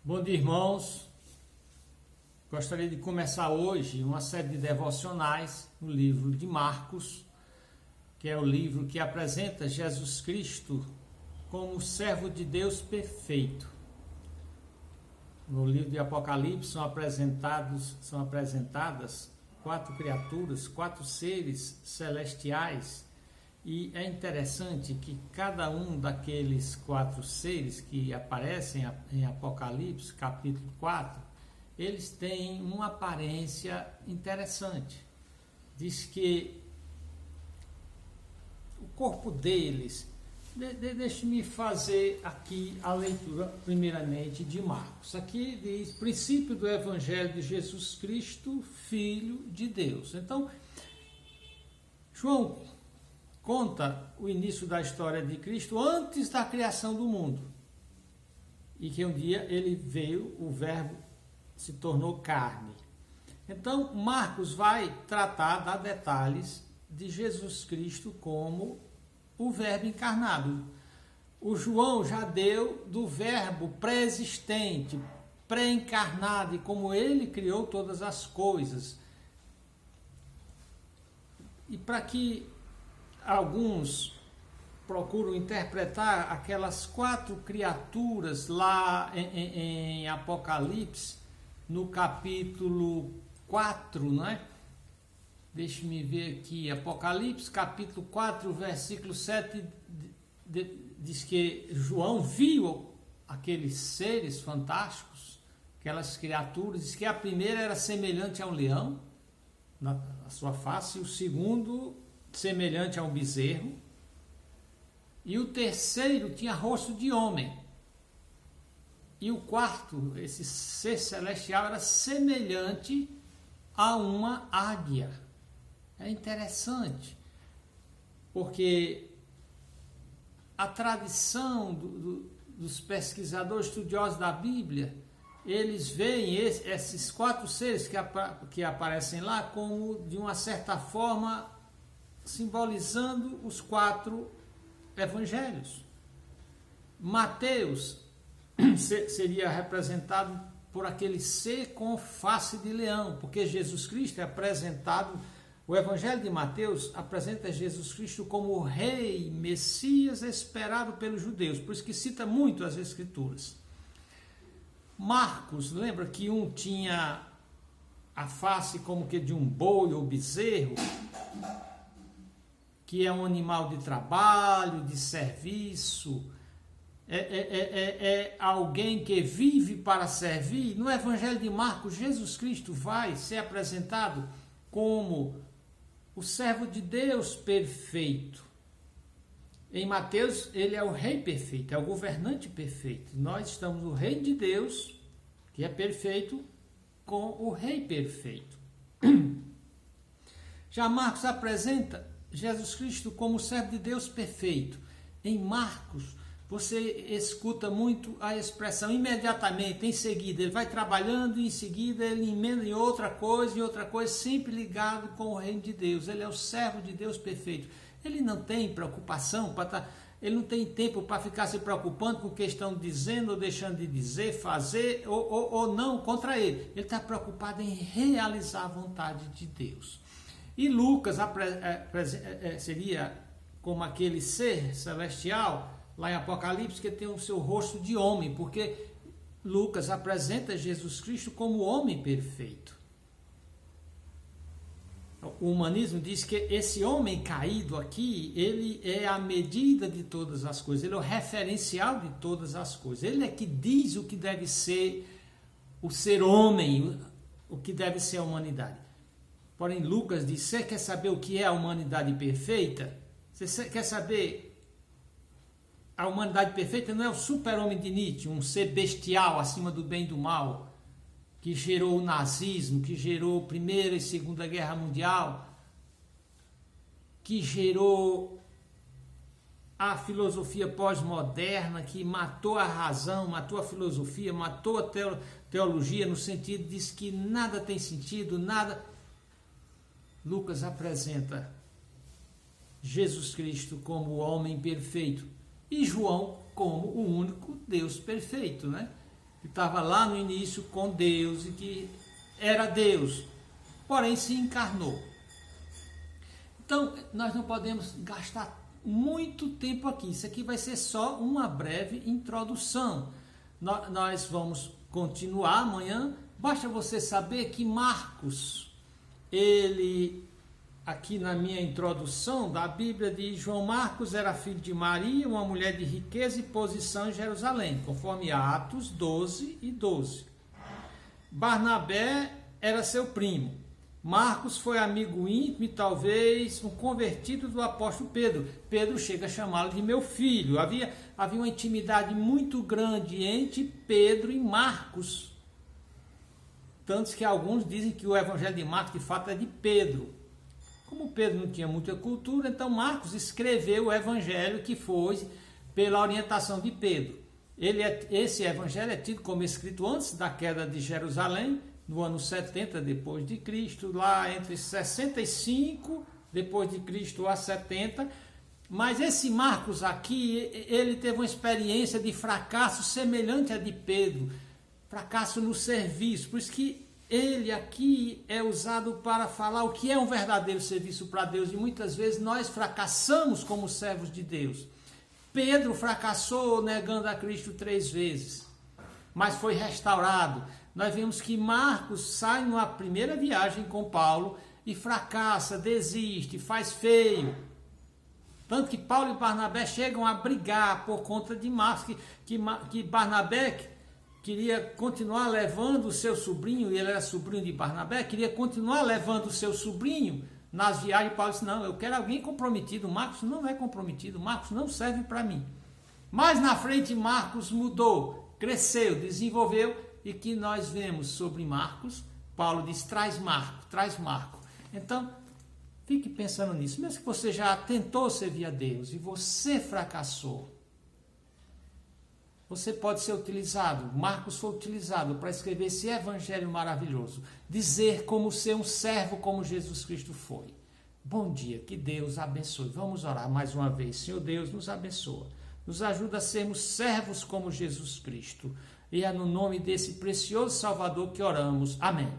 Bom dia, irmãos. Gostaria de começar hoje uma série de devocionais no livro de Marcos, que é o livro que apresenta Jesus Cristo como servo de Deus perfeito. No livro de Apocalipse são apresentadas 4 criaturas, 4 seres celestiais, e é interessante que cada um daqueles 4 seres que aparecem em Apocalipse, capítulo 4, eles têm uma aparência interessante. Diz que o corpo deles... Deixe-me fazer aqui a leitura, primeiramente, de Marcos. Aqui diz, princípio do Evangelho de Jesus Cristo, Filho de Deus. Então, João conta o início da história de Cristo antes da criação do mundo. E que um dia ele veio, o Verbo se tornou carne. Então, Marcos vai tratar, dar detalhes de Jesus Cristo como o Verbo encarnado. O João já deu do Verbo pré-existente, pré-encarnado, e como ele criou todas as coisas. E para que alguns procuram interpretar aquelas 4 criaturas lá em Apocalipse, no capítulo 4, não é? Deixe-me ver aqui, Apocalipse, capítulo 4, versículo 7, diz que João viu aqueles seres fantásticos, aquelas criaturas, diz que a primeira era semelhante a um leão, na sua face, e o segundo semelhante a um bezerro, e o terceiro tinha rosto de homem, e o quarto, esse ser celestial, era semelhante a uma águia. É interessante, porque a tradição dos pesquisadores estudiosos da Bíblia, eles veem esses 4 seres que aparecem lá como, de uma certa forma, simbolizando os 4 evangelhos. Mateus seria representado por aquele ser com face de leão, porque Jesus Cristo é apresentado... O Evangelho de Mateus apresenta Jesus Cristo como o Rei, Messias esperado pelos judeus, por isso que cita muito as Escrituras. Marcos, lembra que um tinha a face como que de um boi ou bezerro, que é um animal de trabalho, de serviço, é alguém que vive para servir. No Evangelho de Marcos, Jesus Cristo vai ser apresentado como o servo de Deus perfeito. Em Mateus, ele é o rei perfeito, é o governante perfeito. Nós estamos no reino de Deus, que é perfeito, com o rei perfeito. Já Marcos apresenta Jesus Cristo como o servo de Deus perfeito. Em Marcos, você escuta muito a expressão imediatamente, em seguida. Ele vai trabalhando e em seguida ele emenda em outra coisa, sempre ligado com o reino de Deus. Ele é o servo de Deus perfeito. Ele não tem preocupação, ele não tem tempo para ficar se preocupando com o que estão dizendo ou deixando de dizer, fazer ou não contra ele. Ele está preocupado em realizar a vontade de Deus. E Lucas seria como aquele ser celestial, lá em Apocalipse, que tem o seu rosto de homem, porque Lucas apresenta Jesus Cristo como homem perfeito. O humanismo diz que esse homem caído aqui, ele é a medida de todas as coisas, ele é o referencial de todas as coisas, ele é que diz o que deve ser o ser homem, o que deve ser a humanidade. Porém, Lucas diz, você quer saber o que é a humanidade perfeita? Você quer saber... A humanidade perfeita não é o super-homem de Nietzsche, um ser bestial acima do bem e do mal, que gerou o nazismo, que gerou a Primeira e Segunda Guerra Mundial, que gerou a filosofia pós-moderna, que matou a razão, matou a filosofia, matou a teologia, no sentido de que nada tem sentido, nada... Lucas apresenta Jesus Cristo como o homem perfeito, e João como o único Deus perfeito, né? que estava lá no início com Deus e que era Deus, porém se encarnou. Então, nós não podemos gastar muito tempo aqui. Isso aqui vai ser só uma breve introdução. Nós vamos continuar amanhã. Basta você saber que Marcos, ele, aqui na minha introdução da Bíblia, diz: João Marcos era filho de Maria, uma mulher de riqueza e posição em Jerusalém, conforme Atos 12 e 12. Barnabé era seu primo. Marcos foi amigo íntimo e talvez um convertido do apóstolo Pedro. Pedro chega a chamá-lo de meu filho. Havia uma intimidade muito grande entre Pedro e Marcos. Tanto que alguns dizem que o evangelho de Marcos de fato é de Pedro. Como Pedro não tinha muita cultura, então Marcos escreveu o evangelho que foi pela orientação de Pedro. Esse evangelho é tido como escrito antes da queda de Jerusalém, no ano 70 depois de Cristo, lá entre 65 depois de Cristo a 70. Mas esse Marcos aqui, ele teve uma experiência de fracasso semelhante à de Pedro, fracasso no serviço. Por isso que ele aqui é usado para falar o que é um verdadeiro serviço para Deus, e muitas vezes nós fracassamos como servos de Deus. Pedro fracassou negando a Cristo 3 vezes, mas foi restaurado. Nós vimos que Marcos sai numa primeira viagem com Paulo e fracassa, desiste, faz feio. Tanto que Paulo e Barnabé chegam a brigar por conta de Marcos, que Barnabé queria continuar levando o seu sobrinho, e ele era sobrinho de Barnabé, queria continuar levando o seu sobrinho nas viagens. Paulo disse: não, eu quero alguém comprometido. Marcos não é comprometido, Marcos não serve para mim. Mas na frente Marcos mudou, cresceu, desenvolveu. E que nós vemos sobre Marcos, Paulo diz: traz Marco, traz Marco. Então, fique pensando nisso. Mesmo que você já tentou servir a Deus e você fracassou, você pode ser utilizado. Marcos foi utilizado para escrever esse evangelho maravilhoso, dizer como ser um servo como Jesus Cristo foi. Bom dia, que Deus abençoe. Vamos orar mais uma vez. Senhor Deus, nos abençoa. Nos ajuda a sermos servos como Jesus Cristo. E é no nome desse precioso Salvador que oramos. Amém.